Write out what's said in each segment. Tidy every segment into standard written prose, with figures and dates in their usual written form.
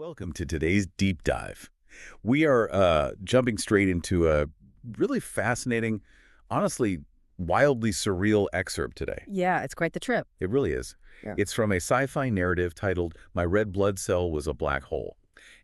Welcome to today's deep dive. We are jumping straight into a really fascinating, honestly, wildly surreal excerpt today. Yeah, it's quite the trip. It really is. Yeah. It's from a sci-fi narrative titled My Red Blood Cell Was a Black Hole.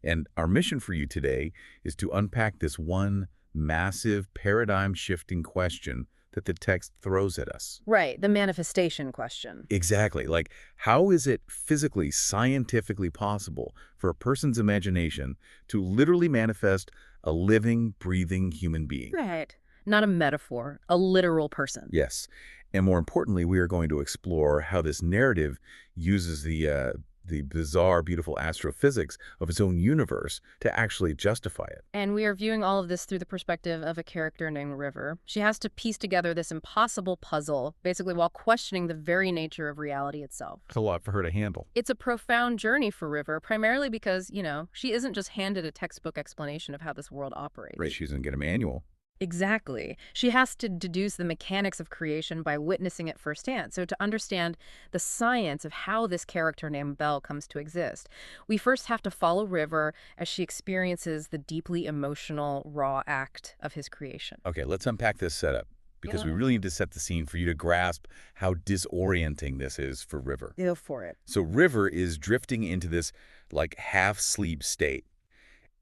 And our mission for you today is to unpack this one massive paradigm-shifting question that the text throws at us. Right, the manifestation question. Exactly. Like, how is it physically, scientifically possible for a person's imagination to literally manifest a living, breathing human being? Right. Not a metaphor, a literal person. Yes. And more importantly, we are going to explore how this narrative uses the bizarre, beautiful astrophysics of its own universe to actually justify it. And we are viewing all of this through the perspective of a character named River. She has to piece together this impossible puzzle, basically while questioning the very nature of reality itself. It's a lot for her to handle. It's a profound journey for River, primarily because, she isn't just handed a textbook explanation of how this world operates. Right, she doesn't get a manual. Exactly. She has to deduce the mechanics of creation by witnessing it firsthand. So to understand the science of how this character named Belle comes to exist, we first have to follow River as she experiences the deeply emotional, raw act of his creation. Okay, let's unpack this setup, because we Yeah. really need to set the scene for you to grasp how disorienting this is for River. Go for it. So River is drifting into this, like, half-sleep state.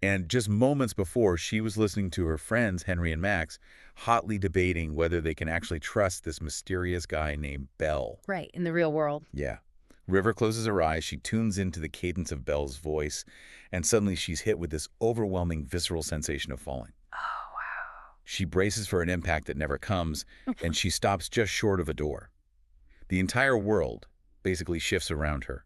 And just moments before, she was listening to her friends, Henry and Max, hotly debating whether they can actually trust this mysterious guy named Belle. Right, in the real world. Yeah. River closes her eyes, she tunes into the cadence of Belle's voice, and suddenly she's hit with this overwhelming visceral sensation of falling. Oh, wow. She braces for an impact that never comes, and she stops just short of a door. The entire world basically shifts around her.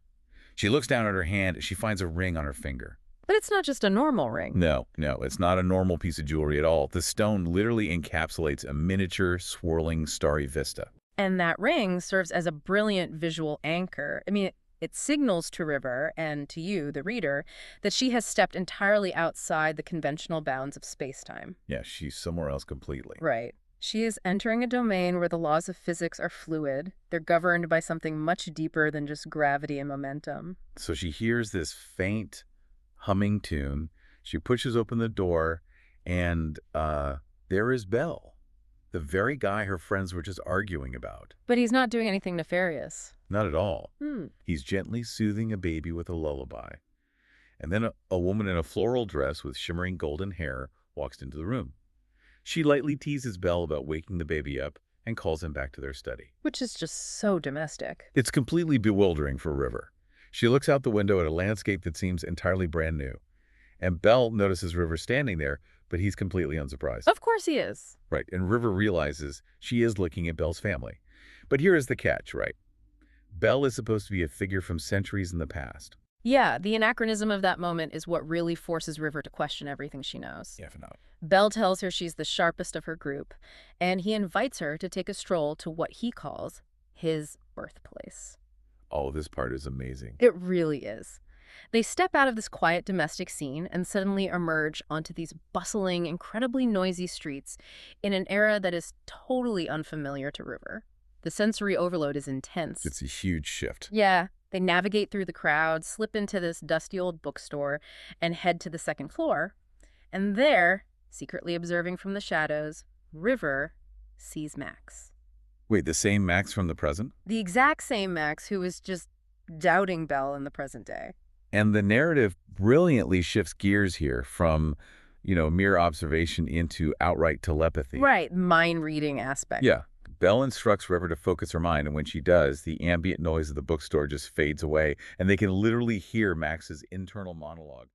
She looks down at her hand and she finds a ring on her finger. But it's not just a normal ring. No, it's not a normal piece of jewelry at all. The stone literally encapsulates a miniature, swirling, starry vista. And that ring serves as a brilliant visual anchor. I mean, it signals to River and to you, the reader, that she has stepped entirely outside the conventional bounds of space-time. Yeah, she's somewhere else completely. Right. She is entering a domain where the laws of physics are fluid. They're governed by something much deeper than just gravity and momentum. So she hears this faint, humming tune. She pushes open the door, and there is Belle, the very guy her friends were just arguing about. But he's not doing anything nefarious. Not at all. Hmm. He's gently soothing a baby with a lullaby. And then a woman in a floral dress with shimmering golden hair walks into the room. She lightly teases Belle about waking the baby up and calls him back to their study. Which is just so domestic. It's completely bewildering for River. She looks out the window at a landscape that seems entirely brand new. And Belle notices River standing there, but he's completely unsurprised. Of course he is. Right, and River realizes she is looking at Belle's family. But here is the catch, right? Belle is supposed to be a figure from centuries in the past. Yeah, the anachronism of that moment is what really forces River to question everything she knows. Yeah, for now. Belle tells her she's the sharpest of her group, and he invites her to take a stroll to what he calls his birthplace. Oh, this part is amazing. It really is. They step out of this quiet domestic scene and suddenly emerge onto these bustling, incredibly noisy streets in an era that is totally unfamiliar to River. The sensory overload is intense. It's a huge shift. Yeah, they navigate through the crowd, slip into this dusty old bookstore, and head to the second floor. And there, secretly observing from the shadows, River sees Max. Wait, the same Max from the present? The exact same Max who was just doubting Belle in the present day. And the narrative brilliantly shifts gears here from, mere observation into outright telepathy. Right, mind-reading aspect. Yeah. Belle instructs River to focus her mind, and when she does, the ambient noise of the bookstore just fades away, and they can literally hear Max's internal monologue.